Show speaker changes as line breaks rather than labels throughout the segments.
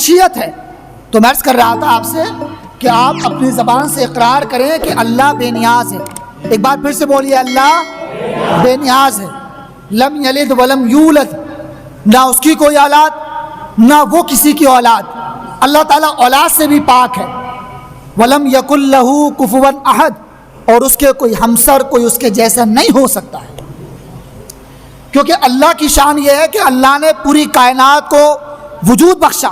مشیت ہے۔ تو میں عرض کر رہا تھا آپ سے کہ آپ اپنی زبان سے اقرار کریں کہ اللہ بے نیاز ہے۔ ایک بار پھر سے بولیے، اللہ بے نیاز ہے۔ لم یلد ولم یولد، نہ اس کی کوئی اولاد نہ وہ کسی کی اولاد، اللہ تعالیٰ اولاد سے بھی پاک ہے۔ ولم یکن لہ کفوا احد، اور اس کے کوئی ہمسر، کوئی اس کے جیسا نہیں ہو سکتا ہے۔ کیونکہ اللہ کی شان یہ ہے کہ اللہ نے پوری کائنات کو وجود بخشا۔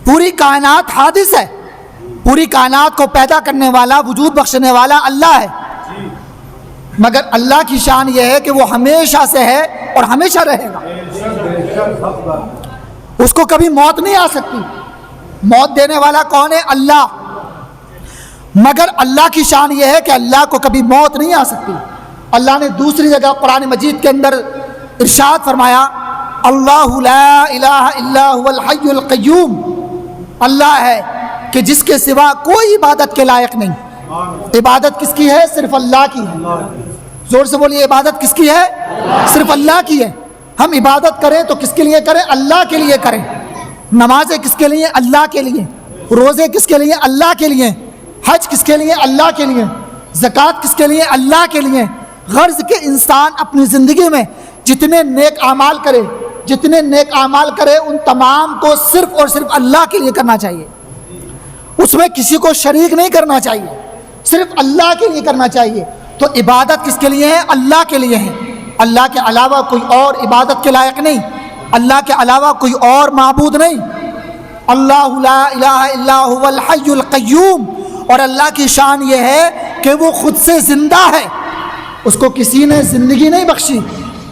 پوری کائنات حادث ہے، پوری کائنات کو پیدا کرنے والا، وجود بخشنے والا اللہ ہے، مگر اللہ کی شان یہ ہے کہ وہ ہمیشہ سے ہے اور ہمیشہ رہے گا۔ اس کو کبھی موت نہیں آ سکتی۔ موت دینے والا کون ہے؟ اللہ۔ مگر اللہ کی شان یہ ہے کہ اللہ کو کبھی موت نہیں آ سکتی۔ اللہ نے دوسری جگہ قرآن مجید کے اندر ارشاد فرمایا، اللہ لا الہ الا هو الحی القیوم، اللہ ہے کہ جس کے سوا کوئی عبادت کے لائق نہیں۔ عبادت کس کی ہے؟ صرف اللہ کی ہے۔ زور سے بولیے، عبادت کس کی ہے؟ صرف اللہ کی ہے۔ ہم عبادت کریں تو کس کے لیے کریں؟ اللہ کے لیے کریں۔ نمازیں کس کے لیے؟ اللہ کے لیے۔ روزے کس کے لیے؟ اللہ کے لیے۔ حج کس کے لیے؟ اللہ کے لیے۔ زکوٰۃ کس کے لیے؟ اللہ کے لیے۔ غرض کہ انسان اپنی زندگی میں جتنے نیک اعمال کرے، جتنے نیک اعمال کرے، ان تمام کو صرف اور صرف اللہ کے لیے کرنا چاہیے۔ اس میں کسی کو شریک نہیں کرنا چاہیے، صرف اللہ کے لیے کرنا چاہیے۔ تو عبادت کس کے لیے ہے؟ اللہ کے لیے ہے۔ اللہ کے علاوہ کوئی اور عبادت کے لائق نہیں، اللہ کے علاوہ کوئی اور معبود نہیں۔ اللہ لا الہ الا هو الحی القیوم، اور اللہ کی شان یہ ہے کہ وہ خود سے زندہ ہے۔ اس کو کسی نے زندگی نہیں بخشی،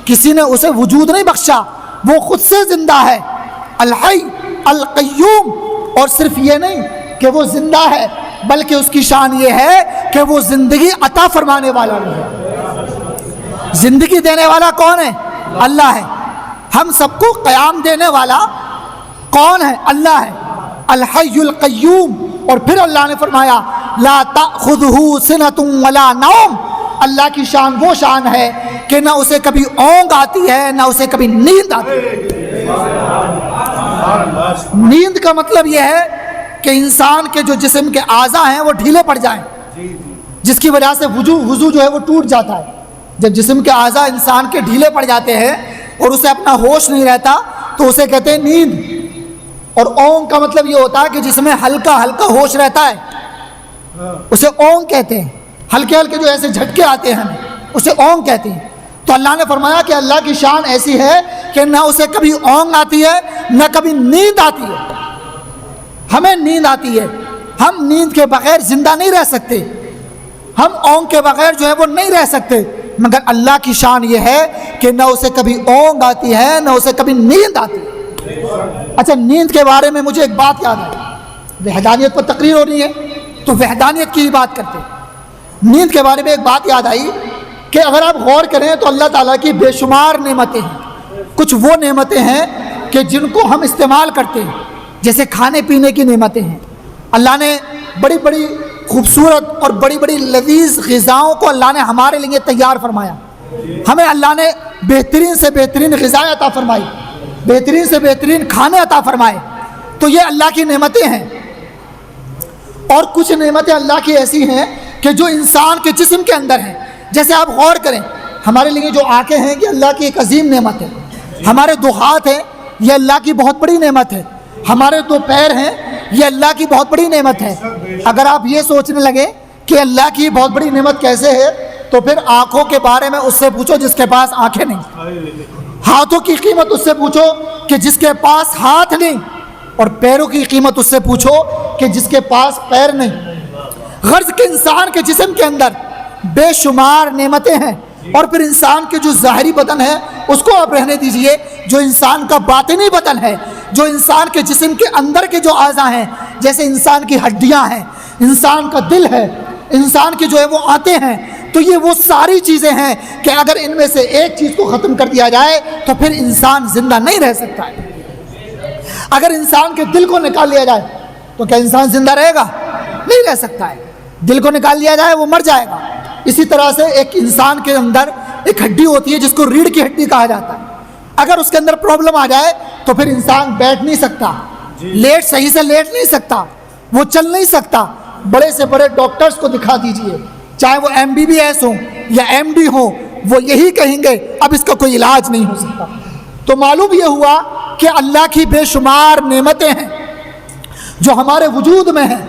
کسی نے اسے وجود نہیں بخشا، وہ خود سے زندہ ہے۔ الحی القیوم، اور صرف یہ نہیں کہ وہ زندہ ہے، بلکہ اس کی شان یہ ہے کہ وہ زندگی عطا فرمانے والا بھی ہے۔ زندگی دینے والا کون ہے؟ اللہ ہے۔ ہم سب کو قیام دینے والا کون ہے؟ اللہ ہے، الحی القیوم۔ اور پھر اللہ نے فرمایا، لا تأخذہ سنۃ ولا نوم، اللہ کی شان وہ شان ہے کہ نہ اسے کبھی اونگ آتی ہے، نہ اسے کبھی نیند آتی ہے۔ نیند کا مطلب یہ ہے کہ انسان کے جو جسم کے اعضاء ہیں وہ ڈھیلے پڑ جائیں، جس کی وجہ سے وضو جو ہے وہ ٹوٹ جاتا ہے۔ جب جسم کے اعضاء انسان کے ڈھیلے پڑ جاتے ہیں اور اسے اپنا ہوش نہیں رہتا تو اسے کہتے ہیں نیند۔ اور اونگ کا مطلب یہ ہوتا ہے کہ جس میں ہلکا ہلکا ہوش رہتا ہے، اسے اونگ کہتے ہیں۔ ہلکے ہلکے جو ایسے جھٹکے آتے ہیں ہمیں، اسے اونگ کہتے ہیں۔ تو اللہ نے فرمایا کہ اللہ کی شان ایسی ہے کہ نہ اسے کبھی اونگ آتی ہے، نہ کبھی نیند آتی ہے۔ ہمیں نیند آتی ہے، ہم نیند کے بغیر زندہ نہیں رہ سکتے، ہم اونگ کے بغیر جو ہے وہ نہیں رہ سکتے، مگر اللہ کی شان یہ ہے کہ نہ اسے کبھی اونگ آتی ہے، نہ اسے کبھی نیند آتی ہے۔ اچھا، نیند کے بارے میں مجھے ایک بات یاد ہے، وحدانیت پر تقریر ہو رہی ہے تو وحدانیت کی بات کرتے ہیں۔ نیند کے بارے میں ایک بات یاد آئی کہ اگر آپ غور کریں تو اللہ تعالیٰ کی بے شمار نعمتیں ہیں۔ کچھ وہ نعمتیں ہیں کہ جن کو ہم استعمال کرتے ہیں، جیسے کھانے پینے کی نعمتیں ہیں۔ اللہ نے بڑی بڑی خوبصورت اور بڑی بڑی لذیذ غذاؤں کو اللہ نے ہمارے لیے تیار فرمایا۔ ہمیں اللہ نے بہترین سے بہترین غذائیں عطا فرمائی، بہترین سے بہترین کھانے عطا فرمائے۔ تو یہ اللہ کی نعمتیں ہیں۔ اور کچھ نعمتیں اللہ کی ایسی ہیں کہ جو انسان کے جسم کے اندر ہیں۔ جیسے آپ غور کریں، ہمارے لیے جو آنکھیں ہیں یہ اللہ کی ایک عظیم نعمت ہے۔ ہمارے دو ہاتھ ہیں، یہ اللہ کی بہت بڑی نعمت ہے۔ ہمارے دو پیر ہیں، یہ اللہ کی بہت بڑی نعمت ہے۔ اگر آپ یہ سوچنے لگے کہ اللہ کی بہت بڑی نعمت کیسے ہے، تو پھر آنکھوں کے بارے میں اس سے پوچھو جس کے پاس آنکھیں نہیں، ہاتھوں کی قیمت اس سے پوچھو کہ جس کے پاس ہاتھ نہیں، اور پیروں کی قیمت اس سے پوچھو کہ جس کے پاس پیر نہیں۔ غرض کہ انسان کے جسم کے اندر بے شمار نعمتیں ہیں۔ اور پھر انسان کے جو ظاہری بدن ہے اس کو آپ رہنے دیجئے، جو انسان کا باطنی بدن ہے، جو انسان کے جسم کے اندر کے جو اعضاء ہیں، جیسے انسان کی ہڈیاں ہیں، انسان کا دل ہے، انسان کی جو ہے وہ آنتیں ہیں، تو یہ وہ ساری چیزیں ہیں کہ اگر ان میں سے ایک چیز کو ختم کر دیا جائے تو پھر انسان زندہ نہیں رہ سکتا ہے۔ اگر انسان کے دل کو نکال لیا جائے تو کیا انسان زندہ رہے گا؟ نہیں رہ سکتا ہے۔ دل کو نکال لیا جائے وہ مر جائے گا۔ اسی طرح سے ایک انسان کے اندر ایک ہڈی ہوتی ہے جس کو ریڑھ کی ہڈی کہا جاتا ہے، اگر اس کے اندر پرابلم آ جائے تو پھر انسان بیٹھ نہیں سکتا, لیٹ صحیح سے لیٹ نہیں سکتا, وہ چل نہیں سکتا. بڑے سے بڑے ڈاکٹرز کو دکھا دیجئے, چاہے وہ MBBS ہوں یا MD ہوں, وہ یہی کہیں گے اب اس کا کوئی علاج نہیں ہو سکتا. تو معلوم یہ ہوا کہ اللہ کی بے شمار نعمتیں ہیں جو ہمارے وجود میں ہیں,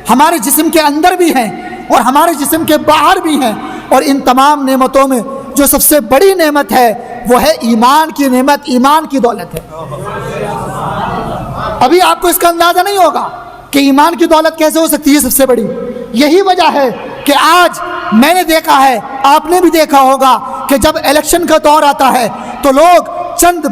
ہمارے جسم کے اندر بھی ہیں اور ہمارے جسم کے باہر بھی ہیں, اور ان تمام نعمتوں میں جو سب سے بڑی نعمت ہے وہ ہے ایمان کی نعمت, ایمان کی دولت ہے. ابھی آپ کو اس کا اندازہ نہیں ہوگا کہ ایمان کی دولت کیسے ہو سکتی ہے سب سے بڑی. یہی وجہ ہے کہ آج میں نے دیکھا ہے, آپ نے بھی دیکھا ہوگا کہ جب الیکشن کا دور آتا ہے تو لوگ چند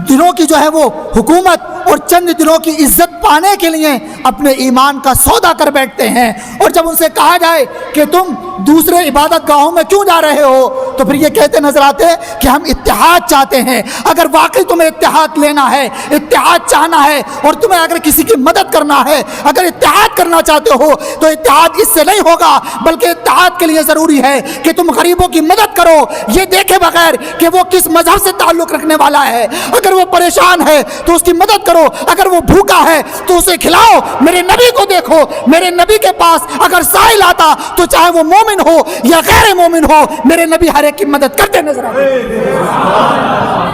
دنوں کی جو ہے وہ حکومت اور چند دنوں کی عزت پانے کے لیے اپنے ایمان کا سودا کر بیٹھتے ہیں, اور جب ان سے کہا جائے کہ تم دوسرے عبادت گاہوں میں کیوں جا رہے ہو تو پھر یہ کہتے نظر آتے ہیں کہ ہم اتحاد چاہتے ہیں. اگر واقعی تمہیں اتحاد لینا ہے, اتحاد چاہنا ہے, اور تمہیں اگر کسی کی مدد کرنا ہے, اگر اتحاد کرنا چاہتے ہو تو اتحاد اس سے نہیں ہوگا, بلکہ اتحاد کے لیے ضروری ہے کہ تم غریبوں کی مدد کرو, یہ دیکھے بغیر کہ وہ کس مذہب سے تعلق رکھنے والا ہے. اگر وہ پریشان ہے تو اس کی مدد کرو, اگر وہ بھوکا ہے تو اسے کھلاؤ. میرے نبی کو دیکھو, میرے نبی کے پاس اگر سائل آتا تو چاہے وہ مومن ہو یا غیر مومن ہو, میرے نبی ہر ایک کی مدد کرتے نظر آتے.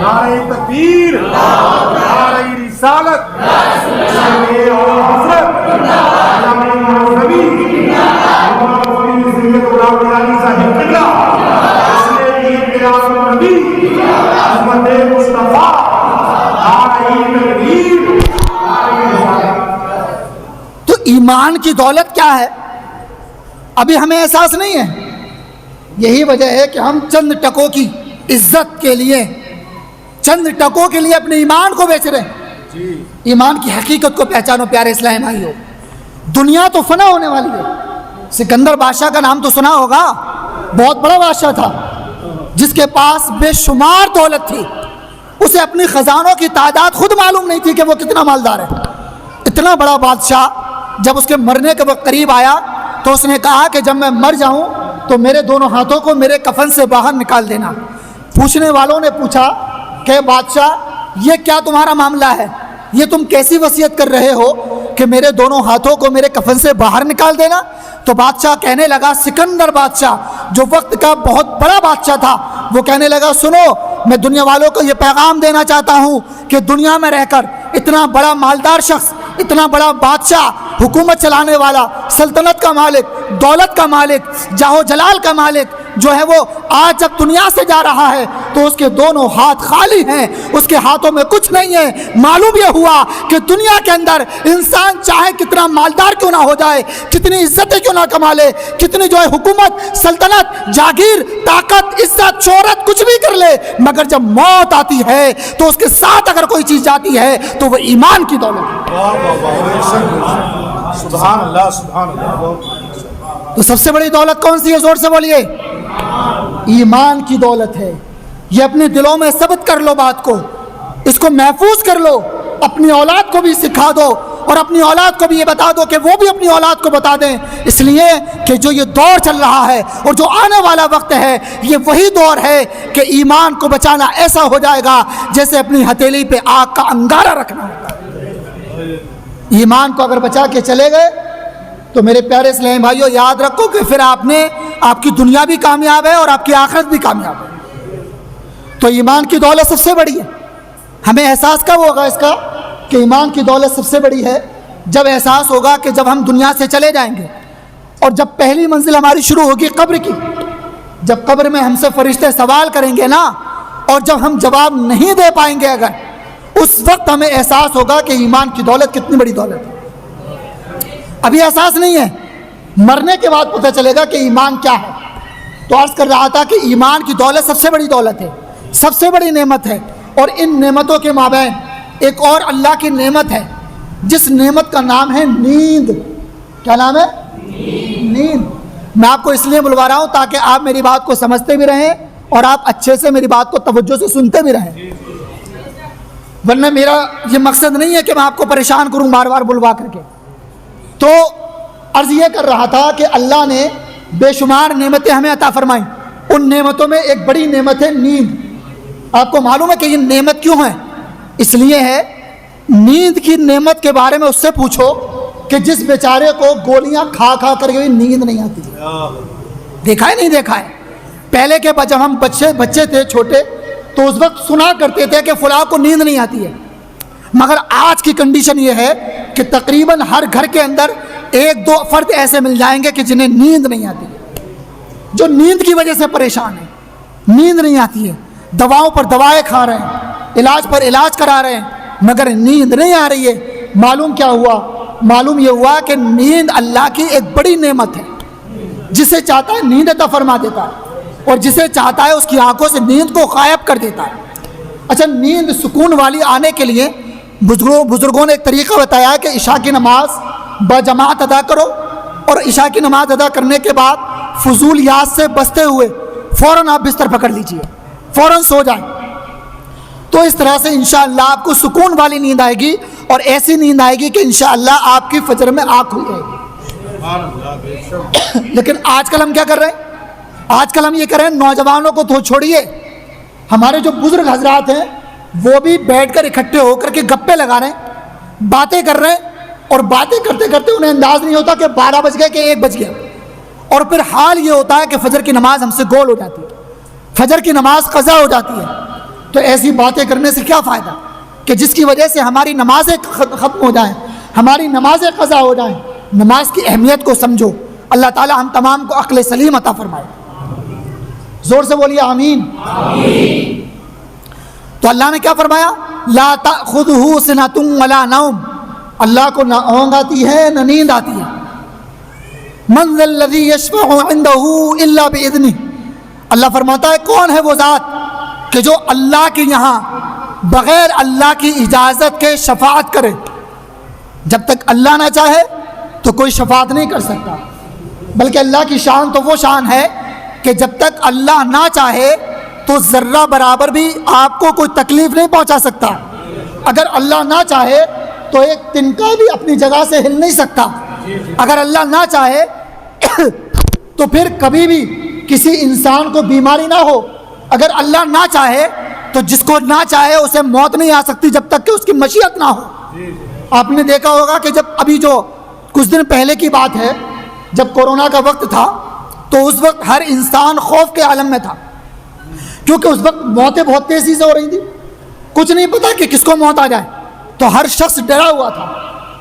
نعرہ تکبیر, نعرہ رسالت,
تو ایمان کی دولت کیا ہے ابھی ہمیں احساس نہیں ہے. یہی وجہ ہے کہ ہم چند ٹکوں کی عزت کے لیے, چند ٹکوں کے لیے اپنے ایمان کو بیچ رہے ہیں. ایمان کی حقیقت کو پہچانو پیارے اسلام بھائیو. دنیا تو فنا ہونے والی ہے. سکندر بادشاہ کا نام تو سنا ہوگا, بہت بڑا بادشاہ تھا جس کے پاس بے شمار دولت تھی. اسے اپنی خزانوں کی تعداد خود معلوم نہیں تھی کہ وہ کتنا مالدار ہے. اتنا بڑا بادشاہ جب اس کے مرنے کے وقت قریب آیا تو اس نے کہا کہ جب میں مر جاؤں تو میرے دونوں ہاتھوں کو میرے کفن سے باہر نکال دینا. پوچھنے والوں نے پوچھا کہ بادشاہ یہ کیا تمہارا معاملہ ہے, یہ تم کیسی وصیت کر رہے ہو کہ میرے دونوں ہاتھوں کو میرے کفن سے باہر نکال دینا؟ تو بادشاہ کہنے لگا, سکندر بادشاہ جو وقت کا بہت بڑا بادشاہ تھا, وہ کہنے لگا سنو, میں دنیا والوں کو یہ پیغام دینا چاہتا ہوں کہ دنیا میں رہ کر اتنا بڑا مالدار شخص, اتنا بڑا بادشاہ, حکومت چلانے والا, سلطنت کا مالک, دولت کا مالک, جاہ و جلال کا مالک جو ہے وہ آج جب دنیا سے جا رہا ہے تو اس کے دونوں ہاتھ خالی ہیں, اس کے ہاتھوں میں کچھ نہیں ہے. معلوم یہ ہوا کہ دنیا کے اندر انسان چاہے کتنا مالدار کیوں نہ ہو جائے, کتنی عزتیں کیوں نہ کما لے, کتنی جو ہے حکومت, سلطنت, جاگیر, طاقت, عزت, شہرت کچھ بھی کر لے, مگر جب موت آتی ہے تو اس کے ساتھ اگر کوئی چیز جاتی ہے تو وہ ایمان کی دولت ہے.
سبحان اللہ, سبحان اللہ.
تو سب سے بڑی دولت کون سی ہے؟ زور سے بولیے. ایمان کی دولت ہے. یہ اپنے دلوں میں ثبت کر لو بات کو, اس کو محفوظ کر لو, اپنی اولاد کو بھی سکھا دو اور اپنی اولاد کو بھی یہ بتا دو کہ وہ بھی اپنی اولاد کو بتا دیں, اس لیے کہ جو یہ دور چل رہا ہے اور جو آنے والا وقت ہے یہ وہی دور ہے کہ ایمان کو بچانا ایسا ہو جائے گا جیسے اپنی ہتھیلی پہ آگ کا انگارہ رکھنا ہوتا ہے. ایمان کو اگر بچا کے چلے گئے تو میرے پیارے اسلامی بھائیوں یاد رکھو کہ پھر آپ کی دنیا بھی کامیاب ہے اور آپ کی آخرت بھی کامیاب ہے. تو ایمان کی دولت سب سے بڑی ہے. ہمیں احساس کب ہوگا اس کا کہ ایمان کی دولت سب سے بڑی ہے؟ جب احساس ہوگا کہ جب ہم دنیا سے چلے جائیں گے اور جب پہلی منزل ہماری شروع ہوگی قبر کی, جب قبر میں ہم سے فرشتے سوال کریں گے نا, اور جب ہم جواب نہیں دے پائیں گے اگر, اس وقت ہمیں احساس ہوگا کہ ایمان کی دولت کتنی بڑی دولت ہے. ابھی احساس نہیں ہے, مرنے کے بعد پتہ چلے گا کہ ایمان کیا ہے. تو عرض کر رہا تھا کہ ایمان کی دولت سب سے بڑی دولت ہے, سب سے بڑی نعمت ہے. اور ان نعمتوں کے مابین ایک اور اللہ کی نعمت ہے جس نعمت کا نام ہے نیند. کیا نام ہے؟ نیند. میں آپ کو اس لیے بلوا رہا ہوں تاکہ آپ میری بات کو سمجھتے بھی رہیں اور آپ اچھے سے میری بات کو توجہ سے سنتے بھی رہیں, ورنہ میرا یہ مقصد نہیں ہے کہ میں آپ کو پریشان کروں بار بار بلوا کر کے. تو عرض یہ کر رہا تھا کہ اللہ نے بے شمار نعمتیں ہمیں عطا فرمائیں. ان نعمتوں میں ایک بڑی نعمت ہے نیند. آپ کو معلوم ہے کہ یہ نعمت کیوں ہے؟ اس لیے ہے نیند کی نعمت کے بارے میں اس سے پوچھو کہ جس بیچارے کو گولیاں کھا کھا کر کے بھی نیند نہیں آتی. دیکھا ہے نہیں دیکھا ہے؟ پہلے کے جب ہم بچے تھے چھوٹے تو اس وقت سنا کرتے تھے کہ فلاں کو نیند نہیں آتی ہے. مگر آج کی کنڈیشن یہ ہے کہ تقریباً ہر گھر کے اندر 1-2 فرد ایسے مل جائیں گے کہ جنہیں نیند نہیں آتی ہے, جو نیند کی وجہ سے پریشان ہیں. نیند نہیں آتی ہے, دواؤں پر دوائیں کھا رہے ہیں, علاج پر علاج کرا رہے ہیں, مگر نیند نہیں آ رہی ہے. معلوم کیا ہوا؟ معلوم یہ ہوا کہ نیند اللہ کی ایک بڑی نعمت ہے. جسے چاہتا ہے نیند عطا فرما دیتا ہے, اور جسے چاہتا ہے اس کی آنکھوں سے نیند کو غائب کر دیتا ہے. اچھا, نیند سکون والی آنے کے لیے بزرگوں نے ایک طریقہ بتایا ہے کہ عشاء کی نماز بجماعت ادا کرو, اور عشاء کی نماز ادا کرنے کے بعد فضول یاد سے بستے ہوئے فوراً آپ بستر پکڑ لیجئے, فوراً سو جائیں. تو اس طرح سے انشاءاللہ آپ کو سکون والی نیند آئے گی, اور ایسی نیند آئے گی کہ انشاءاللہ آپ کی فجر میں آنکھ کھل جائے گی. لیکن آج کل ہم کیا کر رہے ہیں؟ آج کل ہم یہ کر رہے ہیں, نوجوانوں کو تو چھوڑیے, ہمارے جو بزرگ حضرات ہیں وہ بھی بیٹھ کر اکٹھے ہو کر کے گپے لگا رہے ہیں, باتیں کر رہے ہیں, اور باتیں کرتے کرتے انہیں انداز نہیں ہوتا کہ 12 بج گئے کہ 1 بج گیا. اور پھر حال یہ ہوتا ہے کہ فجر کی نماز ہم سے گول ہو جاتی ہے, فجر کی نماز قضا ہو جاتی ہے. تو ایسی باتیں کرنے سے کیا فائدہ کہ جس کی وجہ سے ہماری نمازیں ختم ہو جائیں, ہماری نمازیں قضا ہو جائیں. نماز کی اہمیت کو سمجھو. اللہ تعالی ہم تمام کو عقل سلیم عطا فرمائے. زور سے بولیے آمین. تو اللہ نے کیا فرمایا؟ لا تأخذہ سنۃ ولا نوم, اللہ کو نہ اونگ آتی ہے نہ نیند آتی ہے. من ذا الذی یشفع عندہ الا باذنہ, اللہ فرماتا ہے کون ہے وہ ذات کہ جو اللہ کے یہاں بغیر اللہ کی اجازت کے شفاعت کرے. جب تک اللہ نہ چاہے تو کوئی شفاعت نہیں کر سکتا, بلکہ اللہ کی شان تو وہ شان ہے کہ جب تک اللہ نہ چاہے تو ذرہ برابر بھی آپ کو کوئی تکلیف نہیں پہنچا سکتا. اگر اللہ نہ چاہے تو ایک تنکا بھی اپنی جگہ سے ہل نہیں سکتا. اگر اللہ نہ چاہے تو پھر کبھی بھی کسی انسان کو بیماری نہ ہو. اگر اللہ نہ چاہے تو جس کو نہ چاہے اسے موت نہیں آ سکتی جب تک کہ اس کی مشیت نہ ہو. آپ نے دیکھا ہوگا کہ جب ابھی جو کچھ دن پہلے کی بات ہے, جب کورونا کا وقت تھا تو اس وقت ہر انسان خوف کے عالم میں تھا, کیونکہ اس وقت موتیں بہت تیزی سے ہو رہی تھی. کچھ نہیں پتا کہ کس کو موت آ جائے, تو ہر شخص ڈرا ہوا تھا.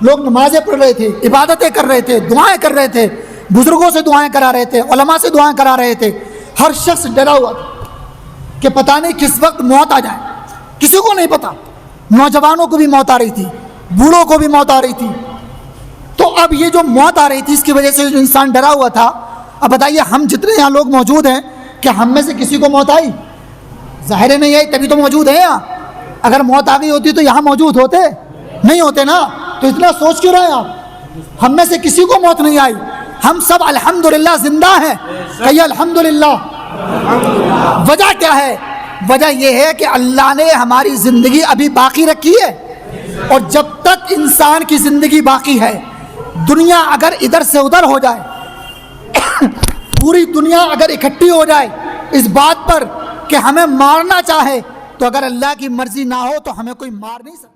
لوگ نمازیں پڑھ رہے تھے, عبادتیں کر رہے تھے, دعائیں کر رہے تھے, بزرگوں سے دعائیں کرا رہے تھے, علماء سے دعائیں کرا رہے تھے. ہر شخص ڈرا ہوا تھا کہ پتہ نہیں کس وقت موت آ جائے. کسی کو نہیں پتا, نوجوانوں کو بھی موت آ رہی تھی, بوڑھوں کو بھی موت آ رہی تھی. تو اب یہ جو موت آ رہی تھی اس کی وجہ سے جو انسان ڈرا ہوا تھا, اب بتائیے ہم جتنے یہاں لوگ موجود ہیں کہ ہم میں سے کسی کو موت آئی؟ ظاہر ہے نہیں آئی, تبھی تو موجود ہیں یہاں. اگر موت آ گئی ہوتی تو یہاں موجود ہوتے نہیں ہوتے نا. تو اتنا سوچ کیوں رہے ہیں آپ؟ ہم میں سے کسی کو موت نہیں آئی, ہم سب الحمدللہ زندہ ہیں. کہیے الحمدللہ. وجہ کیا ہے؟ وجہ یہ ہے کہ اللہ نے ہماری زندگی ابھی باقی رکھی ہے, اور جب تک انسان کی زندگی باقی ہے, دنیا اگر ادھر سے ادھر ہو جائے, پوری دنیا اگر اکٹھی ہو جائے اس بات پر کہ ہمیں مارنا چاہے, تو اگر اللہ کی مرضی نہ ہو تو ہمیں کوئی مار نہیں سکتا.